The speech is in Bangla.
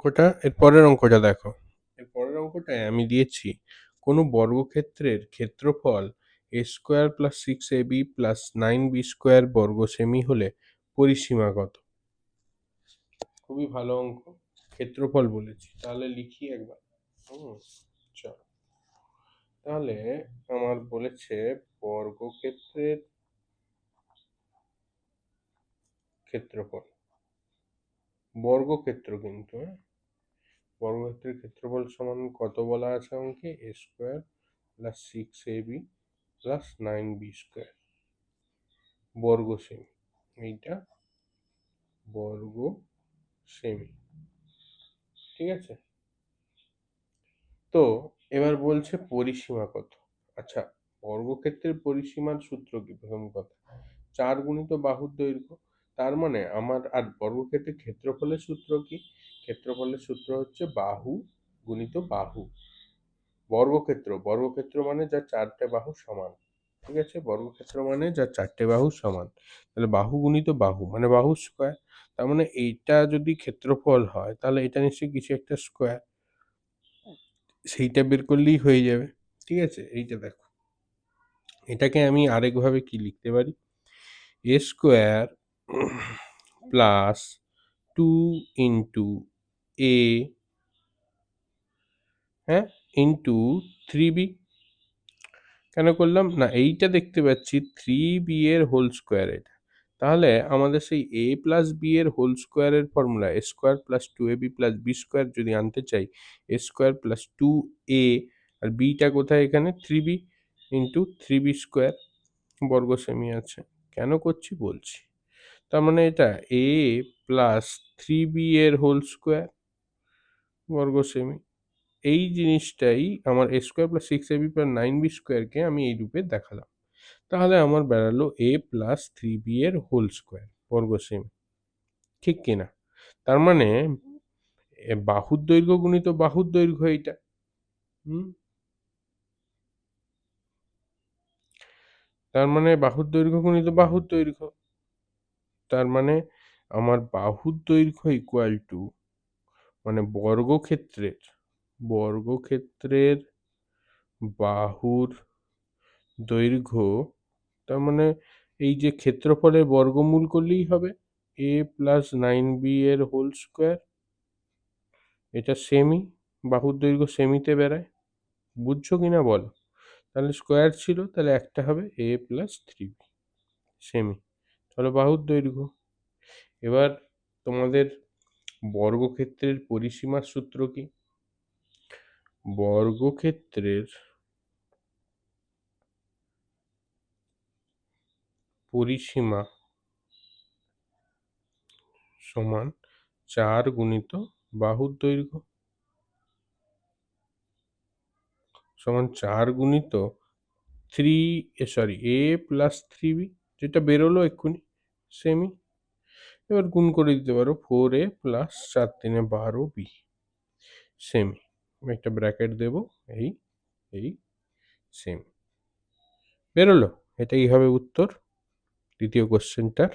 অঙ্কটা এর পরের অঙ্কটা দেখো। এর পরের অঙ্কটায় আমি দিয়েছি কোনো বর্গক্ষেত্রের ক্ষেত্রফল a square plus 6ab plus 9b square বর্গ সেমি হলে পরিসীমা কত। খুবই ভালো অঙ্ক, ক্ষেত্রফল বলেছি, তাহলে লিখি একবার। চল, তাহলে আমার বলেছে বর্গক্ষেত্রের ক্ষেত্রফল, বর্গক্ষেত্র কিন্তু, বর্গক্ষেত্রের ক্ষেত্রফল সমান কত বলা আছে অঙ্কে, a square plus 6ab plus 9b square বর্গ সেমি। এইটা বর্গ সেমি, ঠিক আছে। তো এবার বলছে পরিসীমা কত। আচ্ছা, বর্গক্ষেত্রের পরিসীমার সূত্র কি, প্রথম কথা 4 গুণিত বাহুর দৈর্ঘ্য। তার মানে আমার, আর বর্গক্ষেত্রের ক্ষেত্রফলের সূত্র কি, ক্ষেত্রফলের সূত্র হচ্ছে বাহু গুণিত বাহু। বর্গক্ষেত্র, বর্গক্ষেত্র মানে যার 4টে বাহু সমান, ঠিক আছে, বর্গক্ষেত্র মানে যার 4টে বাহু সমান। তাহলে বাহু গুণিত বাহু মানে বাহু স্কোয়ার। তার মানে এইটা যদি ক্ষেত্রফল হয় তাহলে এটা নিশ্চয়ই কিছু একটা স্কোয়ার, সেইটা বের করলেই হয়ে যাবে, ঠিক আছে। এইটা দেখো, এটাকে আমি আরেকভাবে কি লিখতে পারি, এ স্কোয়ার প্লাস 2 × a, হ্যাঁ, ইন্টু 3b। কেন করলাম না, এইটা দেখতে পাচ্ছি 3b এর হোল স্কোয়ার এটা, তাহলে আমাদের সেই a প্লাস b এর হোল স্কোয়ারের formula a square plus 2ab plus b square যদি আনতে চাই, a স্কোয়ার প্লাস 2a, আর bটা কোথায় এখানে 3b ইন্টু 3b স্কোয়ার বর্গ সেমি আছে। কেন করছি বলছি, তার মানে এটা a প্লাস 3b এর হোল স্কোয়ার বর্গ সেমি। এই জিনিসটাই আমার a square plus 6ab plus 9b স্কোয়ারকে আমি এই রূপে দেখালাম। তাহলে আমার বেরালো a প্লাস 3b এর হোল স্কোয়ার বর্গ সেমি, ঠিক কিনা। তার মানে বাহুর দৈর্ঘ্য গুণিত বাহুর দৈর্ঘ্য এইটা। তার মানে বাহুর দৈর্ঘ্য গুণিত বাহুর দৈর্ঘ্য, তার মানে আমার বাহুর দৈর্ঘ্য ইকুয়াল টু, মানে বর্গক্ষেত্রের বাহুর দৈর্ঘ্য, তার মানে এই যে ক্ষেত্রফলের বর্গমূল করলেই হবে a প্লাস 9b এর হোল স্কোয়ার। এটা সেমি, বাহুর দৈর্ঘ্য সেমিতে বেড়ায়, বুঝছো কিনা বলো। তাহলে স্কোয়ার ছিল, তাহলে একটা হবে a প্লাস 3b সেমি, তাহলে বাহুর দৈর্ঘ্য। এবার তোমাদের বর্গক্ষেত্রের পরিসীমার সূত্র কি, বর্গক্ষেত্রের পরিসীমা সমান 4 গুণিত বাহুর দৈর্ঘ্য সমান 4 গুণিত a প্লাস 3b, যেটা বেরোলো এক্ষুনি সেমি। এবার গুণ করে দিতে পারো 4a প্লাস 4 × 3 = 12b সেমি। একটা ব্র্যাকেট দেব, এই এই সেমি বেরোলো। এটাই হবে উত্তর দ্বিতীয় কোশ্চেনটার।